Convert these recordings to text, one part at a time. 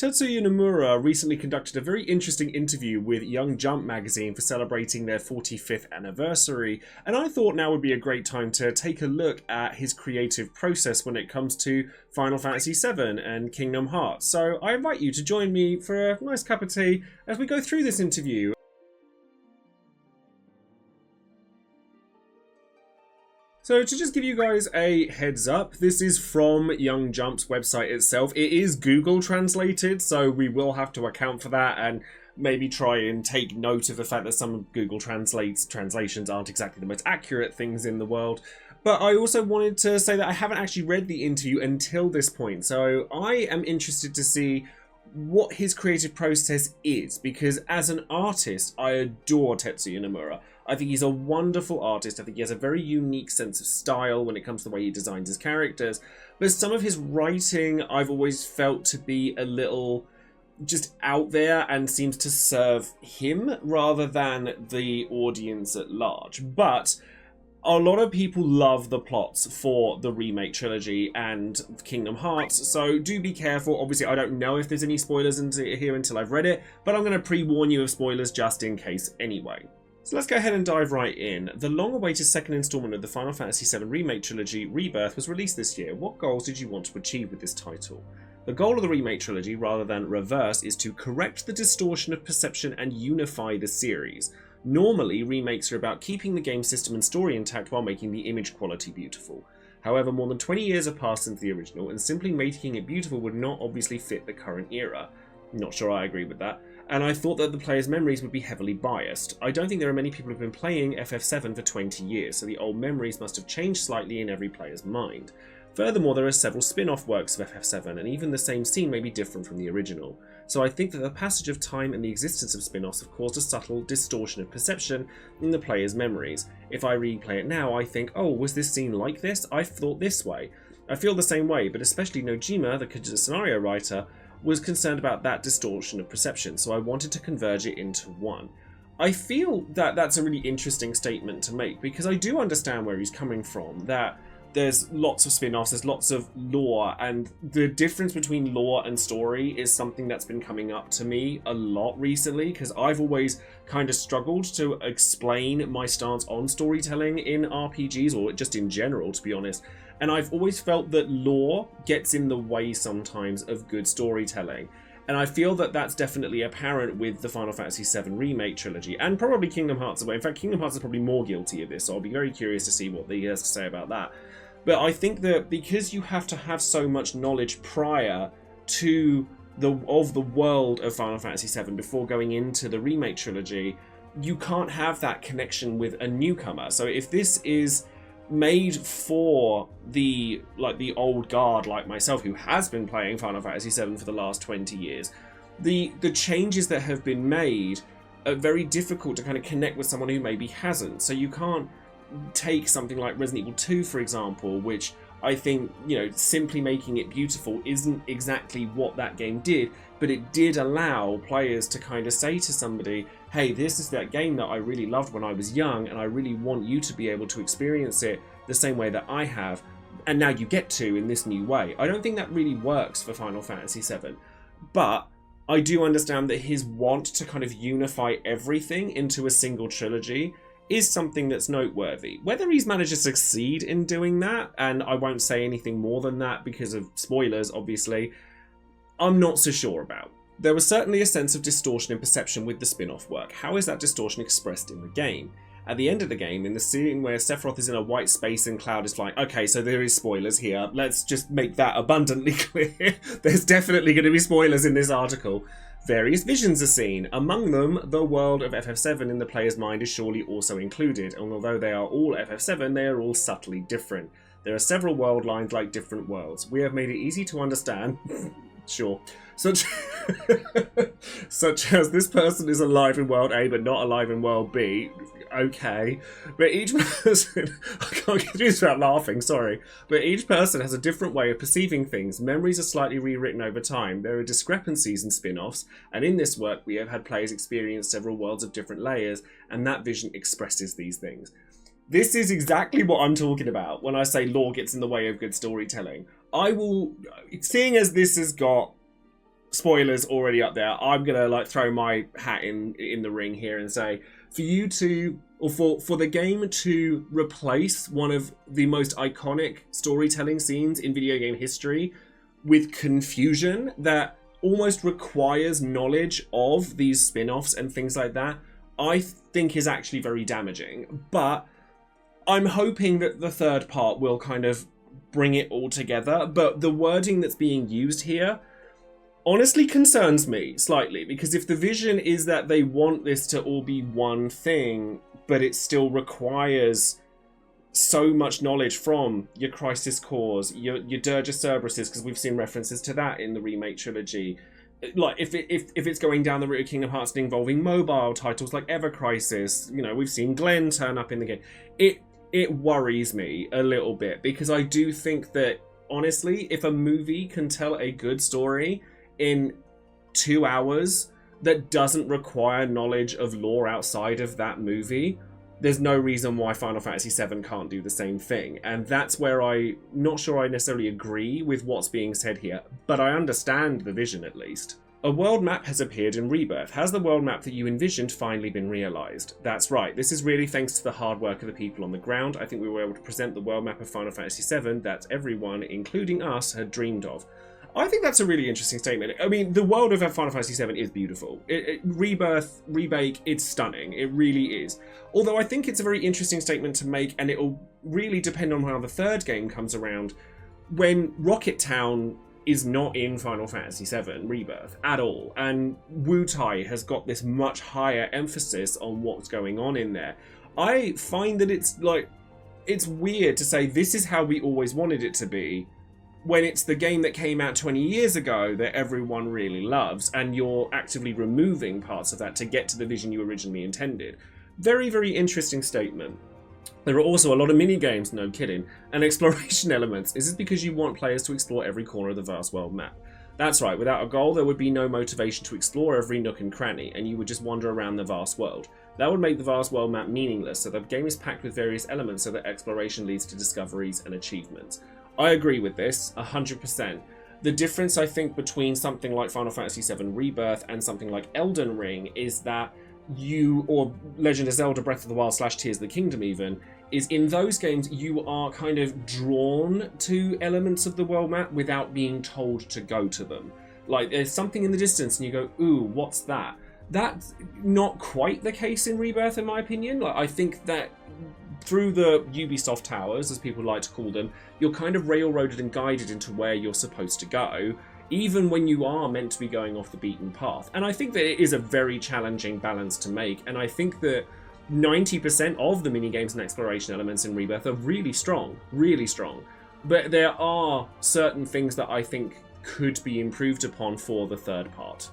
Tetsuya Nomura recently conducted a very interesting interview with Young Jump magazine for celebrating their 45th anniversary, and I thought now would be a great time to take a look at his creative process when it comes to Final Fantasy VII and Kingdom Hearts. So I invite you to join me for a nice cup of tea as we go through this interview. So to just give you guys a heads up, this is from Young Jump's website itself. It is Google translated, so we will have to account for that and maybe try and take note of the fact that some of Google translations aren't exactly the most accurate things in the world. But I also wanted to say that I haven't actually read the interview until this point, so I am interested to see what his creative process is, because as an artist, I adore Tetsuya Nomura. I think he's a wonderful artist. I think he has a very unique sense of style when it comes to the way he designs his characters. But some of his writing I've always felt to be a little just out there and seems to serve him rather than the audience at large. But a lot of people love the plots for the remake trilogy and Kingdom Hearts, so do be careful. Obviously, I don't know if there's any spoilers here until I've read it, but I'm going to pre-warn you of spoilers just in case anyway. So let's go ahead and dive right in. The long-awaited second installment of the Final Fantasy VII Remake Trilogy, Rebirth, was released this year. What goals did you want to achieve with this title? The goal of the Remake Trilogy, rather than reverse, is to correct the distortion of perception and unify the series. Normally, remakes are about keeping the game system and story intact while making the image quality beautiful. However, more than 20 years have passed since the original, and simply making it beautiful would not obviously fit the current era. Not sure I agree with that. And I thought that the player's memories would be heavily biased. I don't think there are many people who have been playing FF7 for 20 years, so the old memories must have changed slightly in every player's mind. Furthermore, there are several spin-off works of FF7, and even the same scene may be different from the original. So I think that the passage of time and the existence of spin-offs have caused a subtle distortion of perception in the player's memories. If I replay it now, I think, oh, was this scene like this? I thought this way. I feel the same way, but especially Nojima, the scenario writer, was concerned about that distortion of perception, so I wanted to converge it into one. I feel that that's a really interesting statement to make, because I do understand where he's coming from, that there's lots of spin-offs, there's lots of lore, and the difference between lore and story is something that's been coming up to me a lot recently, because I've always kind of struggled to explain my stance on storytelling in RPGs, or just in general, to be honest. And I've always felt that lore gets in the way sometimes of good storytelling. And I feel that that's definitely apparent with the Final Fantasy VII Remake Trilogy, and probably Kingdom Hearts as well. In fact, Kingdom Hearts is probably more guilty of this, so I'll be very curious to see what he has to say about that. But I think that because you have to have so much knowledge prior to the world of Final Fantasy VII before going into the Remake Trilogy, you can't have that connection with a newcomer. So if this is made for the old guard like myself, who has been playing Final Fantasy VII for the last 20 years, the changes that have been made are very difficult to kind of connect with someone who maybe hasn't. So you can't take something like Resident Evil 2, for example, which I think, you know, simply making it beautiful isn't exactly what that game did, but it did allow players to kind of say to somebody, hey, this is that game that I really loved when I was young, and I really want you to be able to experience it the same way that I have, and now you get to in this new way. I don't think that really works for Final Fantasy VII, but I do understand that his want to kind of unify everything into a single trilogy is something that's noteworthy. Whether he's managed to succeed in doing that, and I won't say anything more than that because of spoilers, obviously, I'm not so sure about. There was certainly a sense of distortion in perception with the spin-off work. How is that distortion expressed in the game? At the end of the game, in the scene where Sephiroth is in a white space and Cloud is flying, okay, so there is spoilers here. Let's just make that abundantly clear. There's definitely going to be spoilers in this article. Various visions are seen. Among them, the world of FF7 in the player's mind is surely also included, and although they are all FF7, they are all subtly different. There are several world lines like different worlds. We have made it easy to understand, sure, such as this person is alive in world A but not alive in world B. Okay, but each person, I can't get used to that laughing, sorry, but each person has a different way of perceiving things. Memories are slightly rewritten over time. There are discrepancies in spin-offs, and in this work we have had players experience several worlds of different layers, and that vision expresses these things. This is exactly what I'm talking about when I say lore gets in the way of good storytelling. I will, seeing as this has got spoilers already up there. I'm gonna like throw my hat in the ring here and say, for you to, or for the game to replace one of the most iconic storytelling scenes in video game history with confusion that almost requires knowledge of these spin-offs and things like that, I think is actually very damaging. But I'm hoping that the third part will kind of bring it all together. But the wording that's being used here honestly concerns me slightly, because if the vision is that they want this to all be one thing, but it still requires so much knowledge from your Crisis Cores, your Dirge Cerberuses, because we've seen references to that in the remake trilogy. Like, if it's going down the route of Kingdom Hearts and involving mobile titles like Ever Crisis, you know, we've seen Glenn turn up in the game. It worries me a little bit, because I do think that, honestly, if a movie can tell a good story in 2 hours that doesn't require knowledge of lore outside of that movie, there's no reason why Final Fantasy VII can't do the same thing. And that's where I'm not sure I necessarily agree with what's being said here, but I understand the vision at least. A world map has appeared in Rebirth. Has the world map that you envisioned finally been realised? That's right, this is really thanks to the hard work of the people on the ground. I think we were able to present the world map of Final Fantasy VII that everyone, including us, had dreamed of. I think that's a really interesting statement. I mean, the world of Final Fantasy VII is beautiful. Rebirth, Remake, it's stunning. It really is. Although I think it's a very interesting statement to make, and it'll really depend on how the third game comes around, when Rocket Town is not in Final Fantasy VII Rebirth at all, and Wutai has got this much higher emphasis on what's going on in there. I find that it's weird to say this is how we always wanted it to be, when it's the game that came out 20 years ago that everyone really loves, and you're actively removing parts of that to get to the vision you originally intended. Very, very interesting statement. There are also a lot of mini-games, no kidding, and exploration elements. Is this because you want players to explore every corner of the vast world map? That's right, without a goal there would be no motivation to explore every nook and cranny, and you would just wander around the vast world. That would make the vast world map meaningless, so the game is packed with various elements so that exploration leads to discoveries and achievements. I agree with this, 100%. The difference, I think, between something like Final Fantasy VII Rebirth and something like Elden Ring is that or Legend of Zelda Breath of the Wild / Tears of the Kingdom even, is in those games you are kind of drawn to elements of the world map without being told to go to them. Like, there's something in the distance and you go, ooh, what's that? That's not quite the case in Rebirth, in my opinion. Like, I think that through the Ubisoft towers, as people like to call them, you're kind of railroaded and guided into where you're supposed to go, even when you are meant to be going off the beaten path. And I think that it is a very challenging balance to make, and I think that 90% of the minigames and exploration elements in Rebirth are really strong, really strong. But there are certain things that I think could be improved upon for the third part.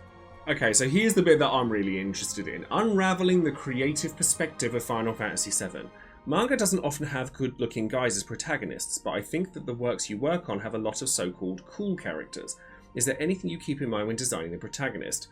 Okay, so here's the bit that I'm really interested in. Unraveling the creative perspective of Final Fantasy VII. Manga doesn't often have good-looking guys as protagonists, but I think that the works you work on have a lot of so-called cool characters. Is there anything you keep in mind when designing the protagonist?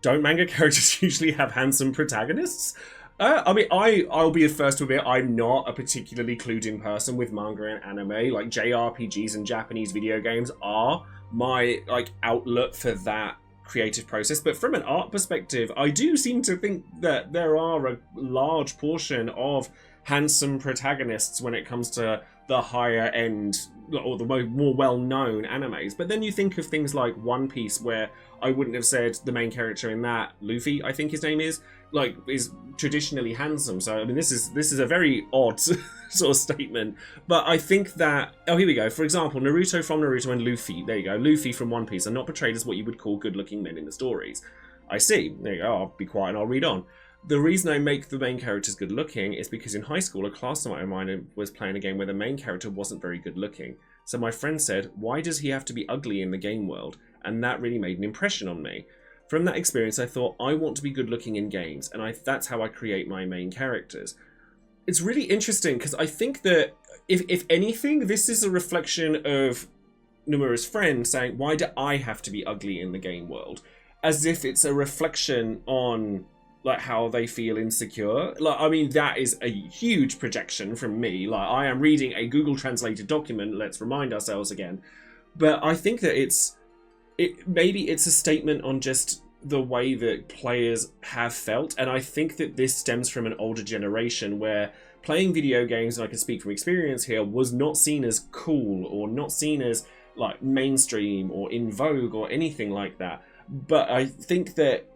Don't manga characters usually have handsome protagonists? I mean, I'll be the first to admit I'm not a particularly clued-in person with manga and anime. Like, JRPGs and Japanese video games are my, outlet for that creative process. But from an art perspective, I do seem to think that there are a large portion of handsome protagonists when it comes to the higher end or the more well-known animes. But then you think of things like One Piece, where I wouldn't have said the main character in that, Luffy, I think his name is traditionally handsome. So I mean, this is a very odd sort of statement. But I think that, oh, here we go. For example, Naruto from Naruto and Luffy, there you go, Luffy from One Piece are not portrayed as what you would call good-looking men in the stories. I see. There you go. I'll be quiet and I'll read on. The reason I make the main characters good looking is because in high school, a classmate of mine was playing a game where the main character wasn't very good looking. So my friend said, why does he have to be ugly in the game world? And that really made an impression on me. From that experience, I thought, I want to be good looking in games, and that's how I create my main characters. It's really interesting because I think that, if anything, this is a reflection of Nomura's friend saying, why do I have to be ugly in the game world? As if it's a reflection on how they feel insecure. I mean, that is a huge projection from me. I am reading a Google translated document, let's remind ourselves again. But I think that it's maybe it's a statement on just the way that players have felt, and I think that this stems from an older generation where playing video games, and I can speak from experience here, was not seen as cool or not seen as like mainstream or in vogue or anything like that. But I think that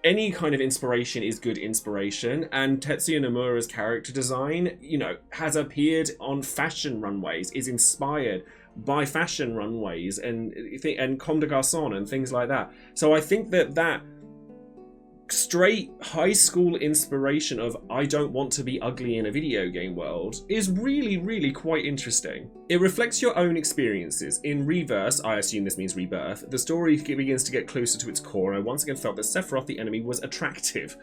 any kind of inspiration is good inspiration, and Tetsuya Nomura's character design, you know, has appeared on fashion runways, is inspired by fashion runways and Comme des Garçons and things like that. So I think that straight high school inspiration of I don't want to be ugly in a video game world is really, really quite interesting. It reflects your own experiences. In Rebirth, I assume this means Rebirth, the story begins to get closer to its core, and I once again felt that Sephiroth, the enemy, was attractive.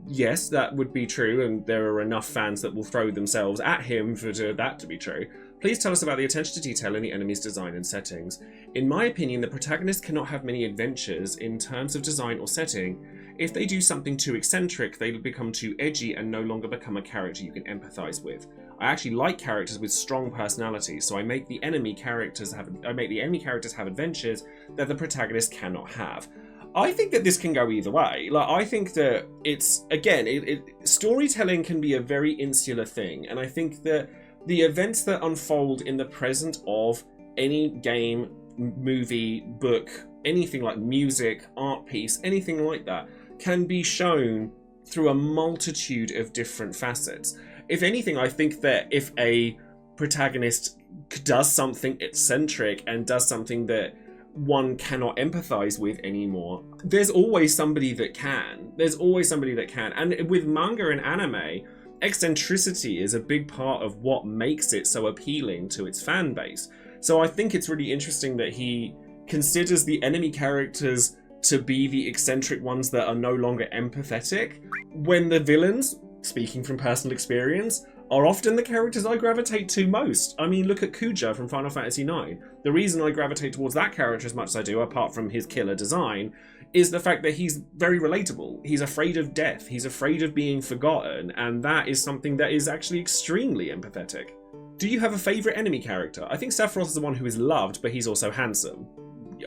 Yes, that would be true, and there are enough fans that will throw themselves at him for that to be true. Please tell us about the attention to detail in the enemy's design and settings. In my opinion, the protagonist cannot have many adventures in terms of design or setting. If they do something too eccentric, they become too edgy and no longer become a character you can empathise with. I actually like characters with strong personalities, so I make the enemy characters have adventures that the protagonist cannot have. I think that this can go either way. Like, I think that it's, again, storytelling can be a very insular thing, and I think that the events that unfold in the present of any game, movie, book, anything like music, art piece, anything like that, can be shown through a multitude of different facets. If anything, I think that if a protagonist does something eccentric and does something that one cannot empathize with anymore, there's always somebody that can. And with manga and anime, eccentricity is a big part of what makes it so appealing to its fan base. So I think it's really interesting that he considers the enemy characters to be the eccentric ones that are no longer empathetic, when the villains, speaking from personal experience, are often the characters I gravitate to most. I mean, look at Kuja from Final Fantasy IX. The reason I gravitate towards that character as much as I do, apart from his killer design, is the fact that he's very relatable. He's afraid of death, he's afraid of being forgotten, and that is something that is actually extremely empathetic. Do you have a favourite enemy character? I think Sephiroth is the one who is loved, but he's also handsome.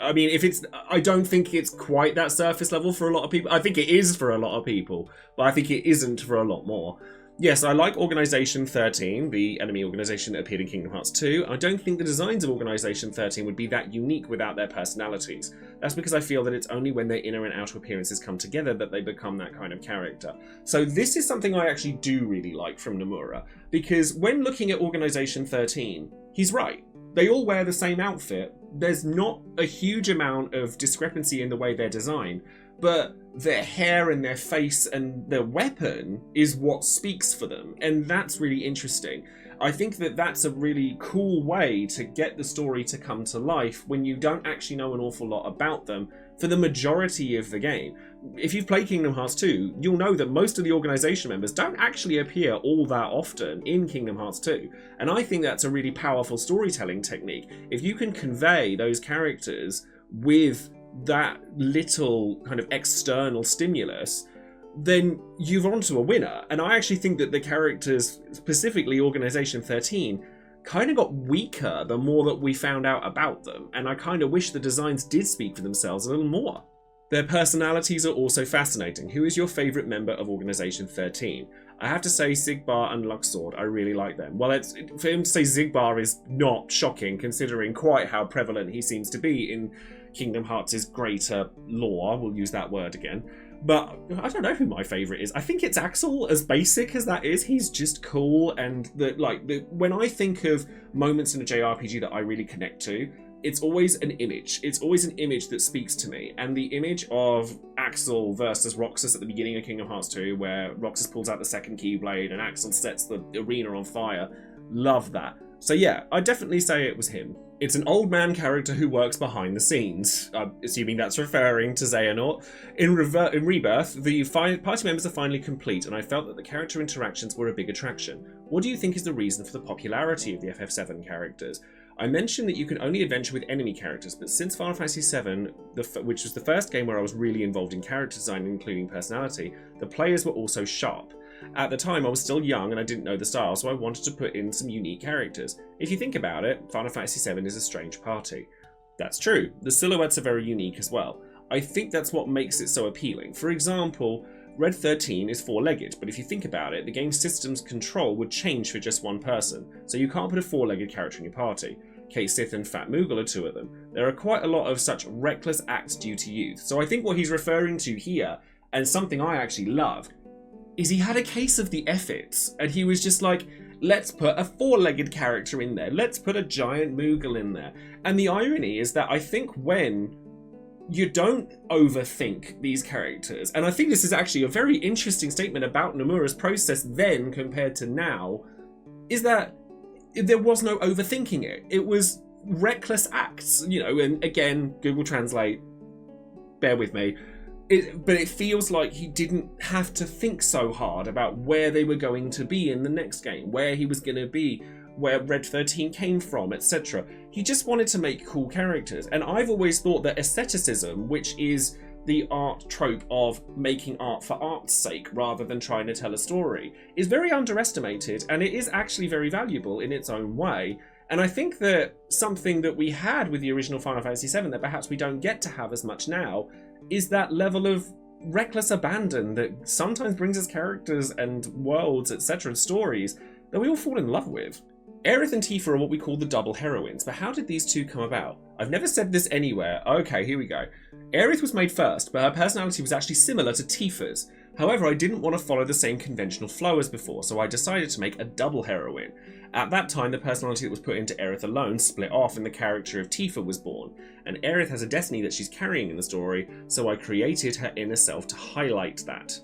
I mean, I don't think it's quite that surface level for a lot of people. I think it is for a lot of people, but I think it isn't for a lot more. Yes, I like Organization 13, the enemy organization that appeared in Kingdom Hearts 2. I don't think the designs of Organization 13 would be that unique without their personalities. That's because I feel that it's only when their inner and outer appearances come together that they become that kind of character. So this is something I actually do really like from Nomura, because when looking at Organization 13, he's right. They all wear the same outfit. There's not a huge amount of discrepancy in the way they're designed, but their hair and their face and their weapon is what speaks for them, and that's really interesting. I think that that's a really cool way to get the story to come to life when you don't actually know an awful lot about them for the majority of the game. If you've played Kingdom Hearts 2, you'll know that most of the organisation members don't actually appear all that often in Kingdom Hearts 2, and I think that's a really powerful storytelling technique. If you can convey those characters with that little kind of external stimulus, then you've onto a winner. And I actually think that the characters, specifically Organization 13, kind of got weaker the more that we found out about them, and I kind of wish the designs did speak for themselves a little more. Their personalities are also fascinating. Who is your favourite member of Organization 13? I have to say Xigbar and Luxord. I really like them. Well, for him to say Xigbar is not shocking, considering quite how prevalent he seems to be in Kingdom Hearts' greater lore. We'll use that word again. But I don't know who my favourite is. I think it's Axel, as basic as that is. He's just cool, and when I think of moments in a JRPG that I really connect to, it's always an image. It's always an image that speaks to me. And the image of Axel versus Roxas at the beginning of Kingdom Hearts 2, where Roxas pulls out the second Keyblade and Axel sets the arena on fire. Love that. So yeah, I'd definitely say it was him. It's an old man character who works behind the scenes. I'm assuming that's referring to Xehanort. In Rebirth, the party members are finally complete, and I felt that the character interactions were a big attraction. What do you think is the reason for the popularity of the FF7 characters? I mentioned that you can only adventure with enemy characters, but since Final Fantasy VII, which was the first game where I was really involved in character design, including personality, the players were also sharp. At the time, I was still young and I didn't know the style, so I wanted to put in some unique characters. If you think about it, Final Fantasy VII is a strange party. That's true. The silhouettes are very unique as well. I think that's what makes it so appealing. For example, Red 13 is four-legged, but if you think about it, the game's system's control would change for just one person, so you can't put a four-legged character in your party. K-Sith and Fat Moogle are two of them. There are quite a lot of such reckless acts due to youth, so I think what he's referring to here, and something I actually love, is he had a case of the F-its, and he was just like, let's put a four-legged character in there, let's put a giant Moogle in there. And the irony is that I think when you don't overthink these characters, and I think this is actually a very interesting statement about Nomura's process then compared to now, is that there was no overthinking it. It was reckless acts, you know, and again, Google Translate, bear with me, but it feels like he didn't have to think so hard about where they were going to be in the next game, where he was going to be, where Red 13 came from, etc. He just wanted to make cool characters. And I've always thought that aestheticism, which is the art trope of making art for art's sake rather than trying to tell a story, is very underestimated, and it is actually very valuable in its own way. And I think that something that we had with the original Final Fantasy VII that perhaps we don't get to have as much now is that level of reckless abandon that sometimes brings us characters and worlds, etc., and stories that we all fall in love with. Aerith and Tifa are what we call the double heroines, but how did these two come about? I've never said this anywhere. Okay, here we go. Aerith was made first, but her personality was actually similar to Tifa's. However, I didn't want to follow the same conventional flow as before, so I decided to make a double heroine. At that time, the personality that was put into Aerith alone split off and the character of Tifa was born, and Aerith has a destiny that she's carrying in the story, so I created her inner self to highlight that.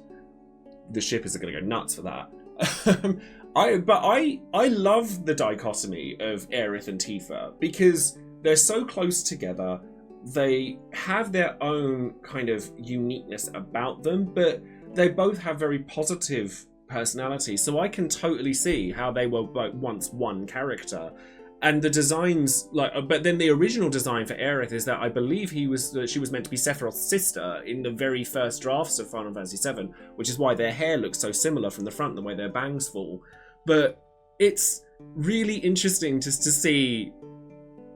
The shippers are going to go nuts for that. I love the dichotomy of Aerith and Tifa because they're so close together. They have their own kind of uniqueness about them, but they both have very positive personality. So I can totally see how they were like once one character. And the designs, but then the original design for Aerith is that I believe she was meant to be Sephiroth's sister in the very first drafts of Final Fantasy VII, which is why their hair looks so similar from the front, the way their bangs fall. But it's really interesting just to see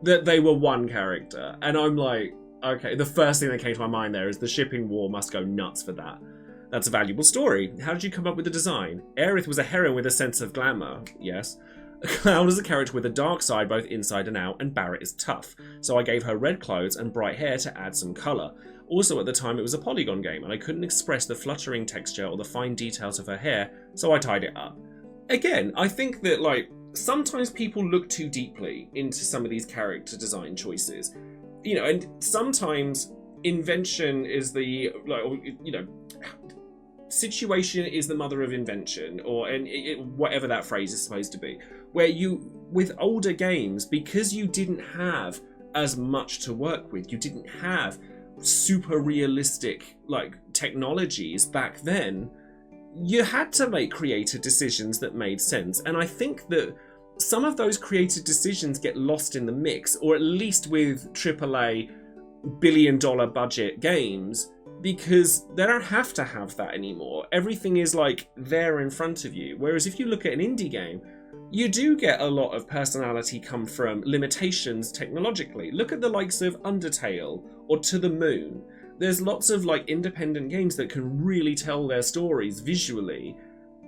that they were one character. And I'm like, okay, the first thing that came to my mind there is the shipping war must go nuts for that. That's a valuable story. How did you come up with the design? Aerith was a heroine with a sense of glamour, yes. Cloud is a character with a dark side both inside and out, and Barrett is tough. So I gave her red clothes and bright hair to add some colour. Also at the time it was a polygon game and I couldn't express the fluttering texture or the fine details of her hair, so I tied it up. Again, I think that sometimes people look too deeply into some of these character design choices. You know, and sometimes invention is situation is the mother of invention, or whatever that phrase is supposed to be. Where you, with older games, because you didn't have as much to work with, you didn't have super realistic technologies back then, you had to make creative decisions that made sense. And I think that some of those creative decisions get lost in the mix, or at least with AAA billion-dollar budget games, because they don't have to have that anymore. Everything is there in front of you. Whereas if you look at an indie game, you do get a lot of personality come from limitations technologically. Look at the likes of Undertale or To the Moon. There's lots of independent games that can really tell their stories visually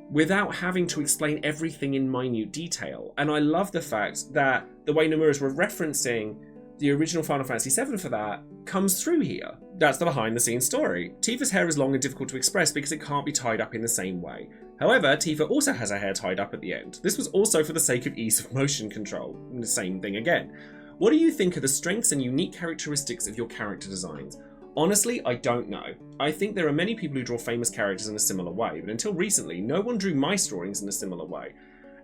without having to explain everything in minute detail. And I love the fact that the way Nomura's were referencing the original Final Fantasy VII for that comes through here. That's the behind-the-scenes story. Tifa's hair is long and difficult to express because it can't be tied up in the same way. However, Tifa also has her hair tied up at the end. This was also for the sake of ease of motion control. The same thing again. What do you think are the strengths and unique characteristics of your character designs? Honestly, I don't know. I think there are many people who draw famous characters in a similar way, but until recently, no one drew my drawings in a similar way.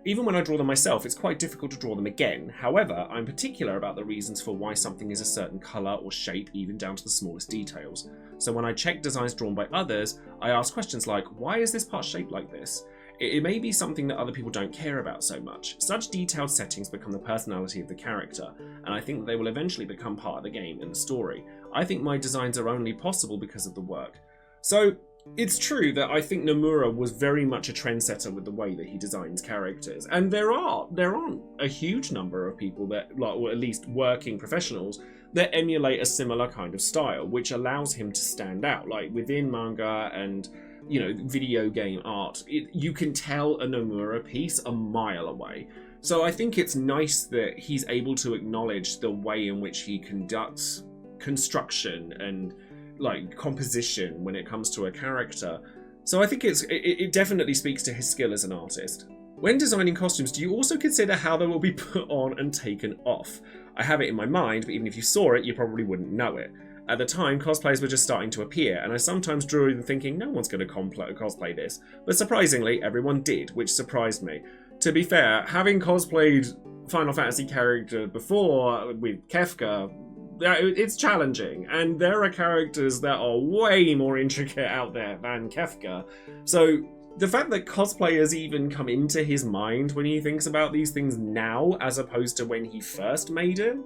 Even when I draw them myself, it's quite difficult to draw them again. However, I'm particular about the reasons for why something is a certain colour or shape, even down to the smallest details. So when I check designs drawn by others, I ask questions like, why is this part shaped like this? It may be something that other people don't care about so much. Such detailed settings become the personality of the character, and I think that they will eventually become part of the game and the story. I think my designs are only possible because of the work. So, it's true that I think Nomura was very much a trendsetter with the way that he designs characters, and there aren't a huge number of people that, or at least working professionals, that emulate a similar kind of style, which allows him to stand out. Like within manga and, you know, video game art, you can tell a Nomura piece a mile away. So I think it's nice that he's able to acknowledge the way in which he conducts construction and like composition when it comes to a character. So I think it definitely speaks to his skill as an artist. When designing costumes, do you also consider how they will be put on and taken off? I have it in my mind, but even if you saw it, you probably wouldn't know it. At the time, cosplayers were just starting to appear, and I sometimes drew in thinking no one's going to cosplay this. But surprisingly, everyone did, which surprised me. To be fair, having cosplayed Final Fantasy character before with Kefka, it's challenging, and there are characters that are way more intricate out there than Kefka. So the fact that cosplayers even come into his mind when he thinks about these things now, as opposed to when he first made him,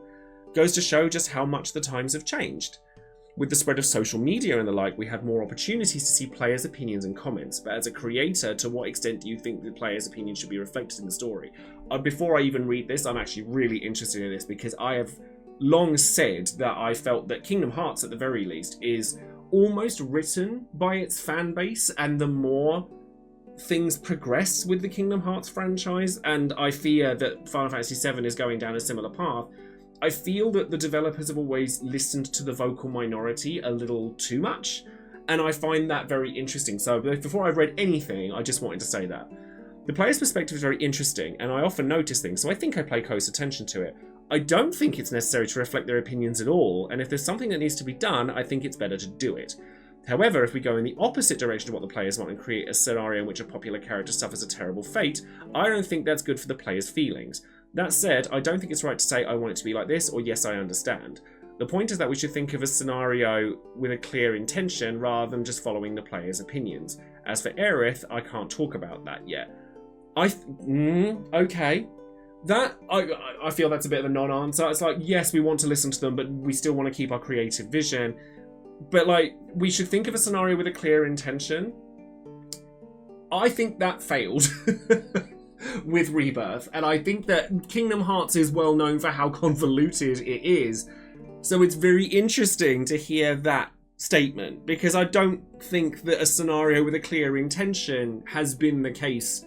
goes to show just how much the times have changed. With the spread of social media and the like, we have more opportunities to see players' opinions and comments, but as a creator, to what extent do you think the players' opinion should be reflected in the story? Before I even read this, I'm actually really interested in this, because I have long said that I felt that Kingdom Hearts, at the very least, is almost written by its fan base, and the more things progress with the Kingdom Hearts franchise, and I fear that Final Fantasy VII is going down a similar path, I feel that the developers have always listened to the vocal minority a little too much, and I find that very interesting. So before I've read anything, I just wanted to say that. The player's perspective is very interesting, and I often notice things, so I think I pay close attention to it. I don't think it's necessary to reflect their opinions at all, and if there's something that needs to be done, I think it's better to do it. However, if we go in the opposite direction of what the players want and create a scenario in which a popular character suffers a terrible fate, I don't think that's good for the player's feelings. That said, I don't think it's right to say I want it to be like this, or yes, I understand. The point is that we should think of a scenario with a clear intention rather than just following the player's opinions. As for Aerith, I can't talk about that yet. Okay. That, I feel that's a bit of a non-answer. It's like, yes, we want to listen to them, but we still want to keep our creative vision. But, like, we should think of a scenario with a clear intention. I think that failed with Rebirth. And I think that Kingdom Hearts is well known for how convoluted it is. So it's very interesting to hear that statement, because I don't think that a scenario with a clear intention has been the case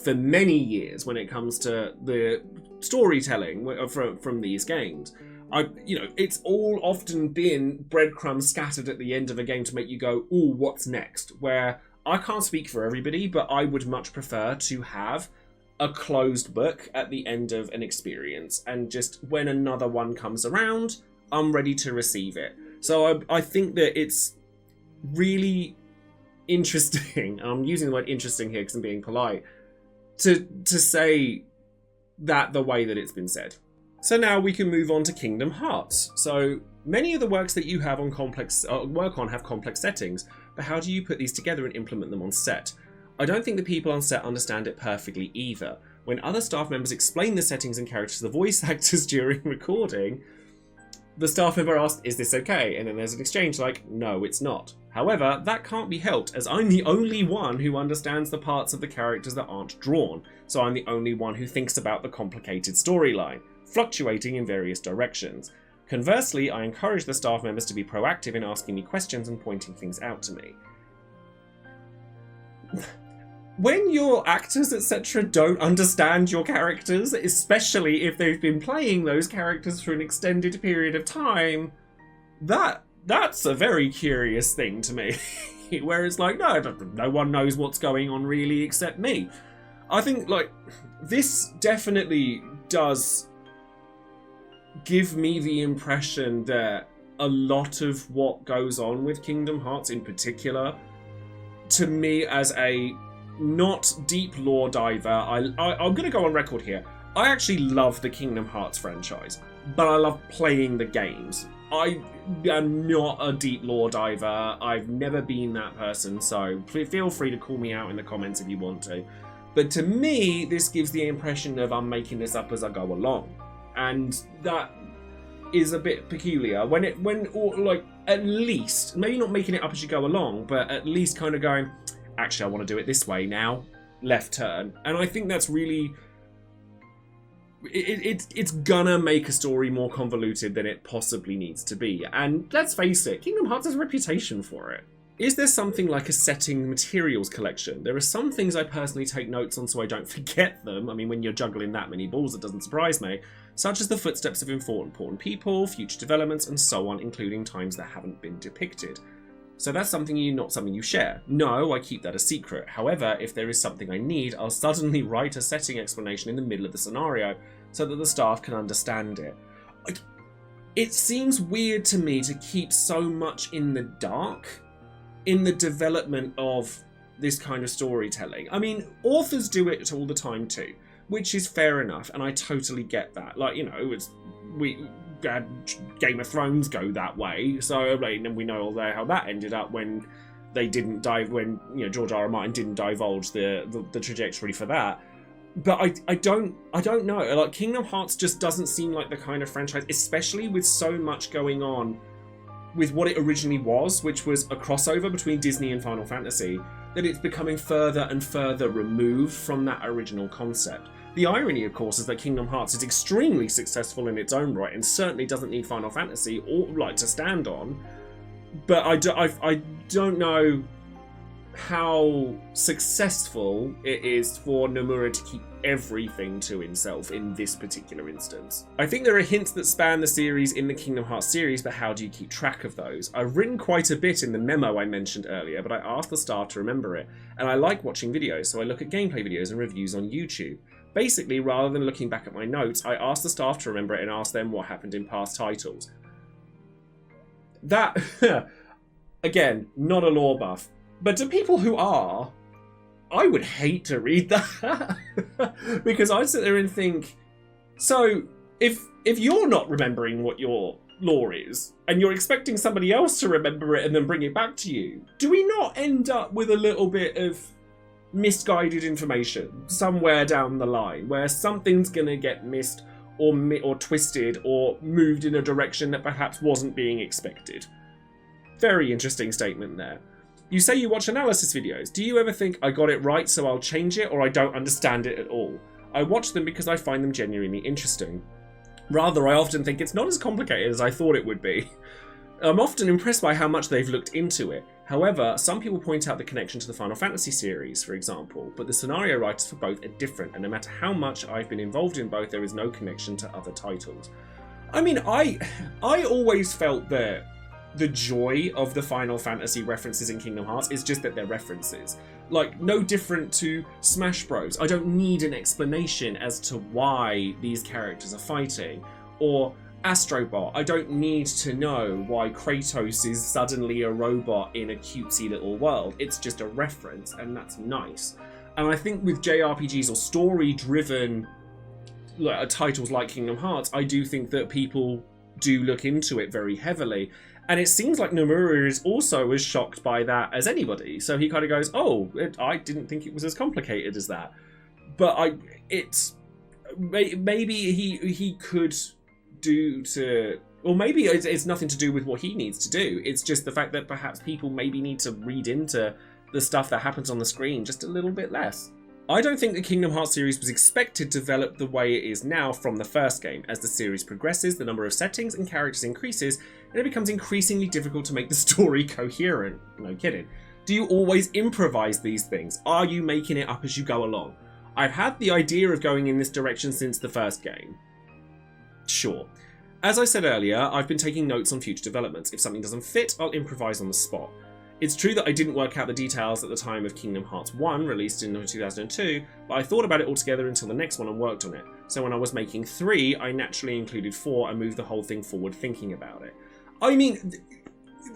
for many years when it comes to the storytelling from these games. It's all often been breadcrumbs scattered at the end of a game to make you go, ooh, what's next? Where I can't speak for everybody, but I would much prefer to have a closed book at the end of an experience, and just when another one comes around, I'm ready to receive it. So I think that it's really interesting, and I'm using the word interesting here because I'm being polite, to say that the way that it's been said. So now we can move on to Kingdom Hearts. So many of the works that you have on have complex settings, but how do you put these together and implement them on set? I don't think the people on set understand it perfectly either. When other staff members explain the settings and characters to the voice actors during recording, the staff member asks, is this okay? And then there's an exchange like, no, it's not. However, that can't be helped, as I'm the only one who understands the parts of the characters that aren't drawn, so I'm the only one who thinks about the complicated storyline, fluctuating in various directions. Conversely, I encourage the staff members to be proactive in asking me questions and pointing things out to me. When your actors, etc., don't understand your characters, especially if they've been playing those characters for an extended period of time, that's a very curious thing to me. Where it's like, no one knows what's going on really except me. I think, like, this definitely does give me the impression that a lot of what goes on with Kingdom Hearts in particular, to me as a not deep lore diver, I'm going to go on record here. I actually love the Kingdom Hearts franchise, but I love playing the games. I am not a deep lore diver. I've never been that person, so feel free to call me out in the comments if you want to. But to me, this gives the impression of I'm making this up as I go along. And that is a bit peculiar. Or at least, maybe not making it up as you go along, but at least kind of going, actually, I want to do it this way now. Left turn. And I think that's really it's gonna make a story more convoluted than it possibly needs to be. And let's face it, Kingdom Hearts has a reputation for it. Is there something like a setting materials collection? There are some things I personally take notes on so I don't forget them. I mean, when you're juggling that many balls, it doesn't surprise me. Such as the footsteps of important people, future developments, and so on, including times that haven't been depicted. So that's not something you share. No, I keep that a secret. However, if there is something I need, I'll suddenly write a setting explanation in the middle of the scenario so that the staff can understand it. It seems weird to me to keep so much in the dark in the development of this kind of storytelling. I mean, authors do it all the time too, which is fair enough, and I totally get that. Like, you know, we had Game of Thrones go that way, so like, and we know all how that ended up when they didn't when George R.R. Martin didn't divulge the trajectory for that. But I don't know. Like, Kingdom Hearts just doesn't seem like the kind of franchise, especially with so much going on with what it originally was, which was a crossover between Disney and Final Fantasy, that it's becoming further and further removed from that original concept. The irony, of course, is that Kingdom Hearts is extremely successful in its own right and certainly doesn't need Final Fantasy or to stand on. But I don't know how successful it is for Nomura to keep everything to himself in this particular instance. I think there are hints that span the series in the Kingdom Hearts series, but how do you keep track of those? I've written quite a bit in the memo I mentioned earlier, but I asked the staff to remember it, and I like watching videos, so I look at gameplay videos and reviews on YouTube. Basically, rather than looking back at my notes, I asked the staff to remember it and asked them what happened in past titles. That, again, not a lore buff, but to people who are, I would hate to read that. Because I'd sit there and think, so if you're not remembering what your lore is, and you're expecting somebody else to remember it and then bring it back to you, do we not end up with a little bit of misguided information somewhere down the line, where something's going to get missed or twisted or moved in a direction that perhaps wasn't being expected? Very interesting statement there. You say you watch analysis videos. Do you ever think, I got it right so I'll change it, or I don't understand it at all? I watch them because I find them genuinely interesting. Rather, I often think it's not as complicated as I thought it would be. I'm often impressed by how much they've looked into it. However, some people point out the connection to the Final Fantasy series, for example, but the scenario writers for both are different, and no matter how much I've been involved in both, there is no connection to other titles. I mean, I always felt that the joy of the Final Fantasy references in Kingdom Hearts is just that they're references. Like, no different to Smash Bros. I don't need an explanation as to why these characters are fighting. Or Astro Bot. I don't need to know why Kratos is suddenly a robot in a cutesy little world. It's just a reference, and that's nice. And I think with JRPGs or story-driven titles like Kingdom Hearts, I do think that people do look into it very heavily. And it seems like Nomura is also as shocked by that as anybody. So he kind of goes, oh, I didn't think it was as complicated as that. But maybe he could do to... Or maybe it's nothing to do with what he needs to do. It's just the fact that perhaps people maybe need to read into the stuff that happens on the screen just a little bit less. I don't think the Kingdom Hearts series was expected to develop the way it is now from the first game. As the series progresses, the number of settings and characters increases, and it becomes increasingly difficult to make the story coherent. No kidding. Do you always improvise these things? Are you making it up as you go along? I've had the idea of going in this direction since the first game. Sure. As I said earlier, I've been taking notes on future developments. If something doesn't fit, I'll improvise on the spot. It's true that I didn't work out the details at the time of Kingdom Hearts 1, released in 2002, but I thought about it all together until the next one and worked on it. So when I was making 3, I naturally included 4 and moved the whole thing forward thinking about it. I mean,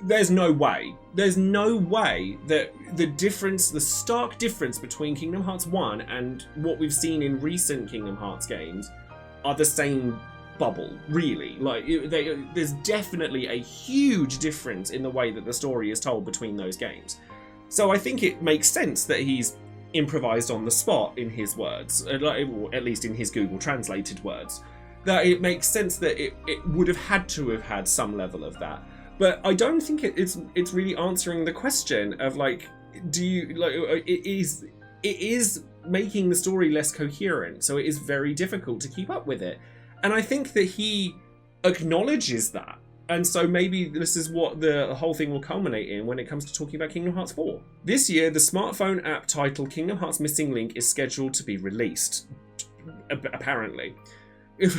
there's no way that the stark difference between Kingdom Hearts 1 and what we've seen in recent Kingdom Hearts games are the same bubble, really. Like, there's definitely a huge difference in the way that the story is told between those games. So I think it makes sense that he's improvised on the spot, in his words, or at least in his Google translated words. That it makes sense that it would have had to have had some level of that. But I don't think it's really answering the question of, like, do you, like, it is making the story less coherent, so it is very difficult to keep up with it. And I think that he acknowledges that. And so maybe this is what the whole thing will culminate in when it comes to talking about Kingdom Hearts 4. This year, the smartphone app titled Kingdom Hearts Missing Link is scheduled to be released. Apparently.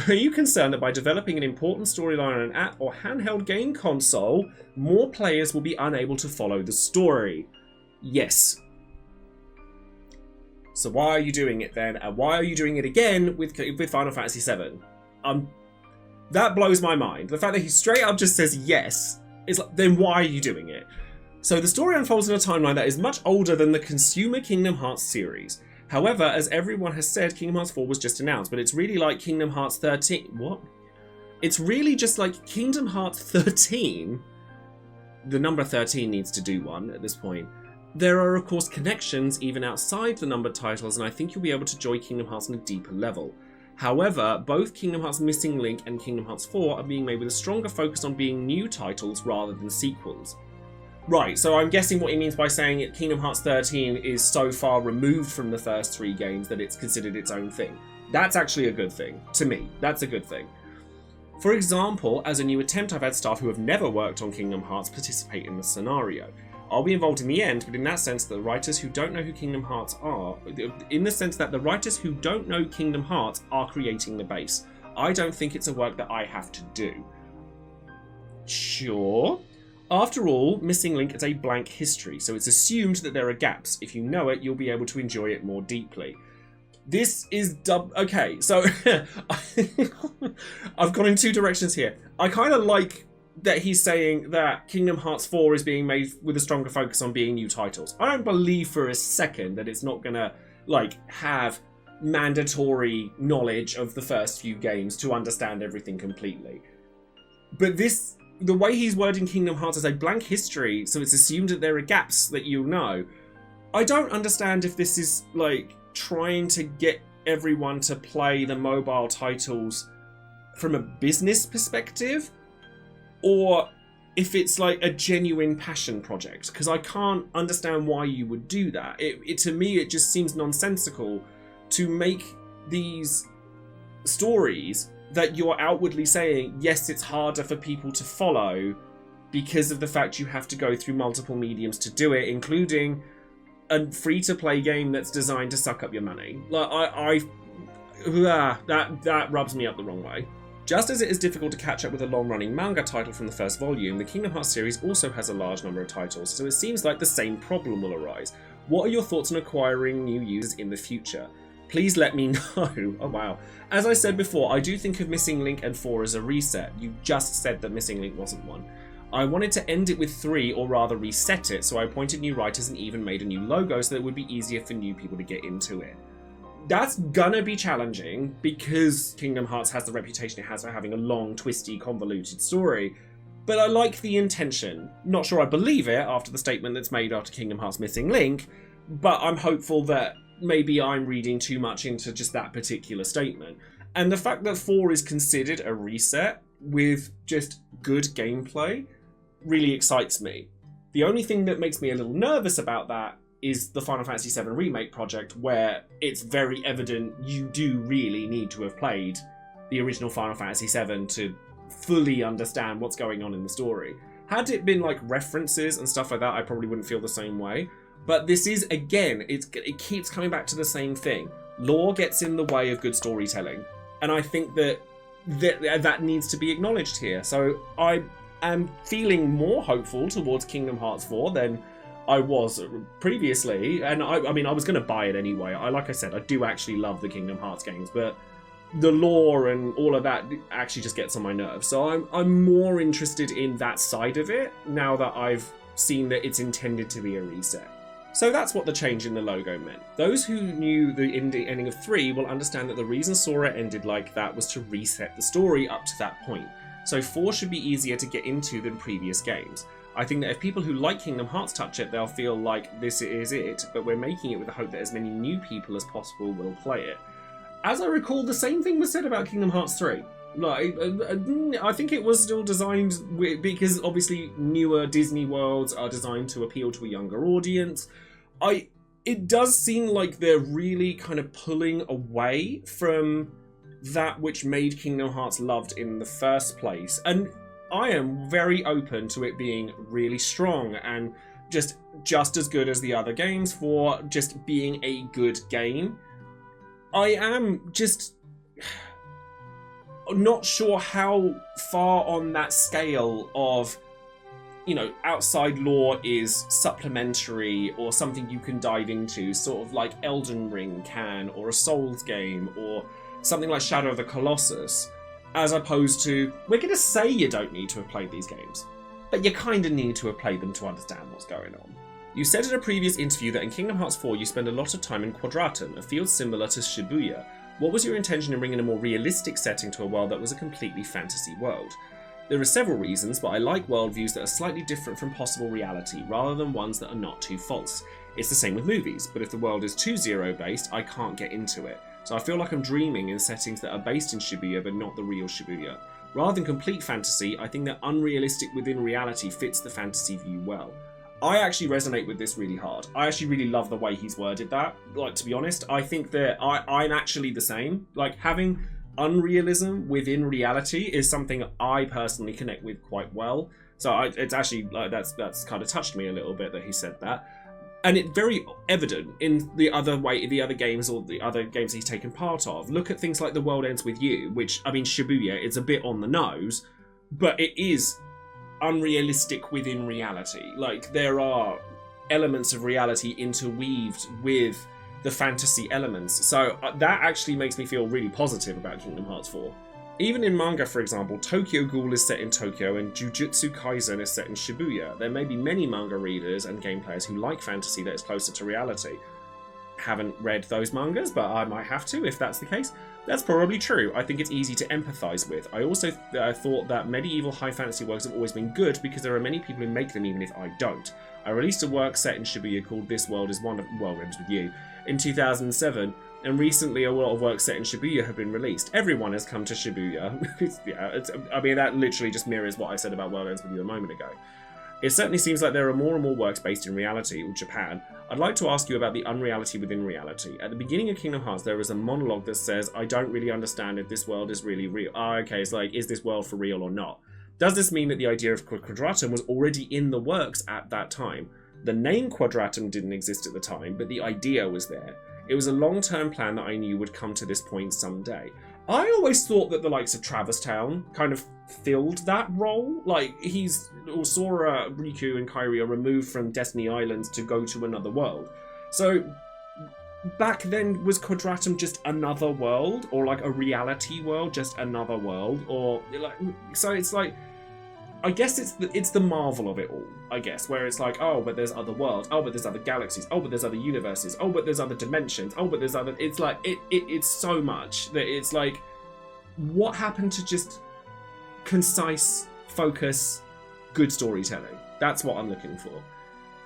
Are you concerned that by developing an important storyline on an app or handheld game console, more players will be unable to follow the story? Yes. So why are you doing it then? And why are you doing it again with Final Fantasy VII? That blows my mind. The fact that he straight up just says yes is like, then why are you doing it? So the story unfolds in a timeline that is much older than the consumer Kingdom Hearts series. However, as everyone has said, Kingdom Hearts 4 was just announced, but it's really like Kingdom Hearts 13. What? It's really just like Kingdom Hearts 13. The number 13 needs to do one at this point. There are, of course, connections even outside the numbered titles, and I think you'll be able to enjoy Kingdom Hearts on a deeper level. However, both Kingdom Hearts Missing Link and Kingdom Hearts 4 are being made with a stronger focus on being new titles rather than sequels. Right, so I'm guessing what he means by saying Kingdom Hearts 13 is so far removed from the first 3 games that it's considered its own thing. That's actually a good thing. To me, that's a good thing. For example, as a new attempt, I've had staff who have never worked on Kingdom Hearts participate in the scenario. I'll be involved in the end, but in that sense, the writers who don't know who Kingdom Hearts are, in the sense that the writers who don't know Kingdom Hearts are creating the base. I don't think it's a work that I have to do. Sure. After all, Missing Link is a blank history, so it's assumed that there are gaps. If you know it, you'll be able to enjoy it more deeply. This is okay, so I've gone in 2 directions here. I kind of like that he's saying that Kingdom Hearts 4 is being made with a stronger focus on being new titles. I don't believe for a second that it's not gonna, like, have mandatory knowledge of the first few games to understand everything completely. But the way he's wording Kingdom Hearts as a blank history, so it's assumed that there are gaps that you'll know. I don't understand if this is, like, trying to get everyone to play the mobile titles from a business perspective, or if it's like a genuine passion project, because I can't understand why you would do that. To me, it just seems nonsensical to make these stories that you're outwardly saying, yes, it's harder for people to follow because of the fact you have to go through multiple mediums to do it, including a free-to-play game that's designed to suck up your money. Like, that rubs me up the wrong way. Just as it is difficult to catch up with a long-running manga title from the first volume, the Kingdom Hearts series also has a large number of titles, so it seems like the same problem will arise. What are your thoughts on acquiring new users in the future? Please let me know. Oh wow. As I said before, I do think of Missing Link and 4 as a reset. You just said that Missing Link wasn't one. I wanted to end it with 3, or rather reset it, so I appointed new writers and even made a new logo so that it would be easier for new people to get into it. That's gonna be challenging because Kingdom Hearts has the reputation it has for having a long, twisty, convoluted story. But I like the intention. Not sure I believe it after the statement that's made after Kingdom Hearts Missing Link, but I'm hopeful that maybe I'm reading too much into just that particular statement. And the fact that 4 is considered a reset with just good gameplay really excites me. The only thing that makes me a little nervous about that is the Final Fantasy VII Remake project, where it's very evident you do really need to have played the original Final Fantasy VII to fully understand what's going on in the story. Had it been like references and stuff like that, I probably wouldn't feel the same way. But this is, again, it keeps coming back to the same thing. Lore gets in the way of good storytelling. And I think that needs to be acknowledged here. So I am feeling more hopeful towards Kingdom Hearts 4 than I was previously, and I mean, I was going to buy it anyway. Like I said, I do actually love the Kingdom Hearts games, but the lore and all of that actually just gets on my nerves. So I'm more interested in that side of it now that I've seen that it's intended to be a reset. So that's what the change in the logo meant. Those who knew the ending of 3 will understand that the reason Sora ended like that was to reset the story up to that point. So 4 should be easier to get into than previous games. I think that if people who like Kingdom Hearts touch it, they'll feel like this is it, but we're making it with the hope that as many new people as possible will play it. As I recall, the same thing was said about Kingdom Hearts 3. Like, I think it was still designed because obviously newer Disney worlds are designed to appeal to a younger audience. it does seem like they're really kind of pulling away from that which made Kingdom Hearts loved in the first place. And I am very open to it being really strong and just as good as the other games for just being a good game. I am just not sure how far on that scale of, you know, outside lore is supplementary or something you can dive into, sort of like Elden Ring can, or a Souls game, or something like Shadow of the Colossus, as opposed to, we're going to say you don't need to have played these games, but you kind of need to have played them to understand what's going on. You said in a previous interview that in Kingdom Hearts 4 you spend a lot of time in Quadratum, a field similar to Shibuya. What was your intention in bringing a more realistic setting to a world that was a completely fantasy world? There are several reasons, but I like worldviews that are slightly different from possible reality, rather than ones that are not too false. It's the same with movies, but if the world is too zero-based, I can't get into it. So I feel like I'm dreaming in settings that are based in Shibuya, but not the real Shibuya. Rather than complete fantasy, I think that unrealistic within reality fits the fantasy view well. I actually resonate with this really hard. I actually really love the way he's worded that. Like, to be honest, I think that I'm actually the same. Like, having unrealism within reality is something I personally connect with quite well. So it's actually, like, that's kind of touched me a little bit that he said that. And it's very evident in the other games or the other games he's taken part of. Look at things like The World Ends With You, which, I mean, Shibuya is a bit on the nose, but it is unrealistic within reality. Like, there are elements of reality interweaved with the fantasy elements. So that actually makes me feel really positive about Kingdom Hearts 4. Even in manga, for example, Tokyo Ghoul is set in Tokyo and Jujutsu Kaisen is set in Shibuya. There may be many manga readers and game players who like fantasy that is closer to reality. Haven't read those mangas, but I might have to if that's the case. That's probably true. I think it's easy to empathise with. I also thought that medieval high fantasy works have always been good because there are many people who make them even if I don't. I released a work set in Shibuya called This World Is One of World Ends With You in 2007, and recently a lot of work set in Shibuya have been released. Everyone has come to Shibuya. I mean, that literally just mirrors what I said about World Ends With You a moment ago. It certainly seems like there are more and more works based in reality, or Japan. I'd like to ask you about the unreality within reality. At the beginning of Kingdom Hearts, there is a monologue that says, I don't really understand if this world is really real. Okay, it's like, is this world for real or not? Does this mean that the idea of Quadratum was already in the works at that time? The name Quadratum didn't exist at the time, but the idea was there. It was a long-term plan that I knew would come to this point someday. I always thought that the likes of Traverse Town kind of filled that role. Like, Sora, Riku, and Kairi are removed from Destiny Islands to go to another world. So, back then, was Quadratum just another world? Or like a reality world, just another world? Or, like, so it's like, I guess it's the marvel of it all, I guess, where it's like, oh, but there's other worlds, oh, but there's other galaxies, oh, but there's other universes, oh, but there's other dimensions, oh, but there's other... It's like, it's so much that it's like, what happened to just concise, focus, good storytelling? That's what I'm looking for.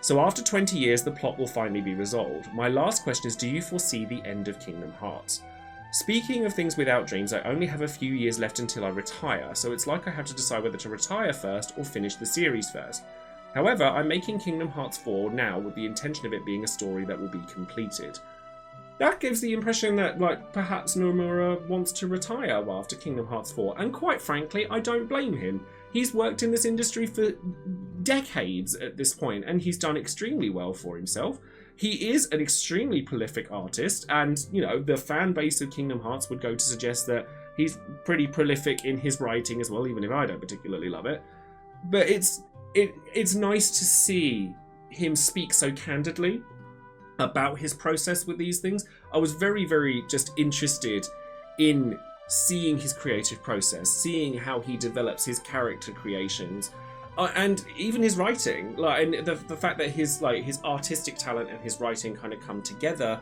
So after 20 years, the plot will finally be resolved. My last question is, do you foresee the end of Kingdom Hearts? Speaking of things without dreams, I only have a few years left until I retire, so it's like I have to decide whether to retire first or finish the series first. However, I'm making Kingdom Hearts 4 now with the intention of it being a story that will be completed. That gives the impression that, like, perhaps Nomura wants to retire after Kingdom Hearts 4, and quite frankly, I don't blame him. He's worked in this industry for decades at this point, and he's done extremely well for himself. He is an extremely prolific artist, and, you know, the fan base of Kingdom Hearts would go to suggest that he's pretty prolific in his writing as well, even if I don't particularly love it. But it's nice to see him speak so candidly about his process with these things. I was very, very just interested in seeing his creative process, seeing how he develops his character creations, and even his writing, like, and the fact that his artistic talent and his writing kind of come together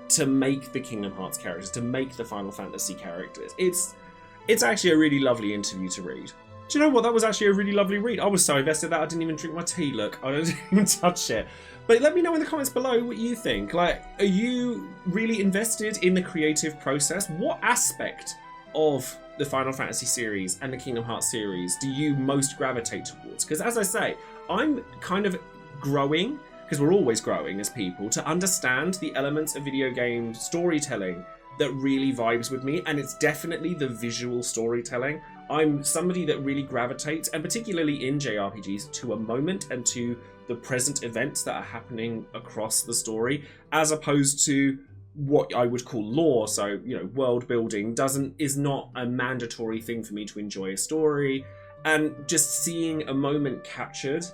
to make the Kingdom Hearts characters, to make the Final Fantasy characters. It's actually a really lovely interview to read. Do you know what? That was actually a really lovely read. I was so invested that I didn't even drink my tea. Look, I didn't even touch it. But let me know in the comments below what you think. Like, are you really invested in the creative process? What aspect of the Final Fantasy series and the Kingdom Hearts series do you most gravitate towards? Because as I say, I'm kind of growing, because we're always growing as people, to understand the elements of video game storytelling that really vibes with me, and it's definitely the visual storytelling. I'm somebody that really gravitates, and particularly in JRPGs, to a moment and to the present events that are happening across the story, as opposed to what I would call lore. So, you know, world building is not a mandatory thing for me to enjoy a story, and just seeing a moment captured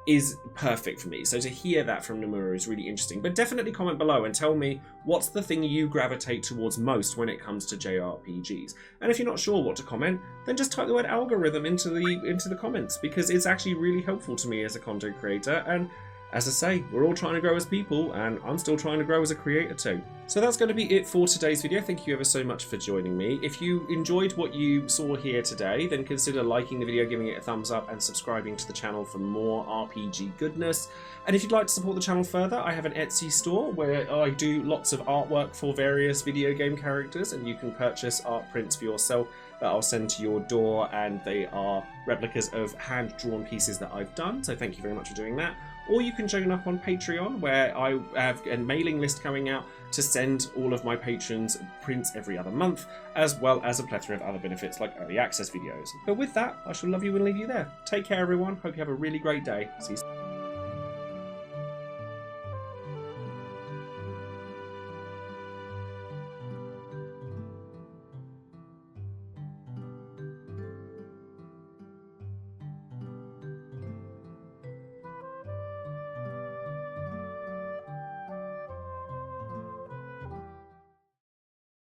is perfect for me. So to hear that from Nomura is really interesting. But definitely comment below and tell me what's the thing you gravitate towards most when it comes to JRPGs. And if you're not sure what to comment, then just type the word algorithm into the comments, because it's actually really helpful to me as a content creator. And as I say, we're all trying to grow as people, and I'm still trying to grow as a creator too. So that's going to be it for today's video. Thank you ever so much for joining me. If you enjoyed what you saw here today, then consider liking the video, giving it a thumbs up, and subscribing to the channel for more RPG goodness. And if you'd like to support the channel further, I have an Etsy store where I do lots of artwork for various video game characters, and you can purchase art prints for yourself that I'll send to your door, and they are replicas of hand-drawn pieces that I've done, so thank you very much for doing that. Or you can join up on Patreon, where I have a mailing list coming out to send all of my patrons prints every other month, as well as a plethora of other benefits like early access videos. But with that, I shall love you and leave you there. Take care, everyone. Hope you have a really great day. See you soon.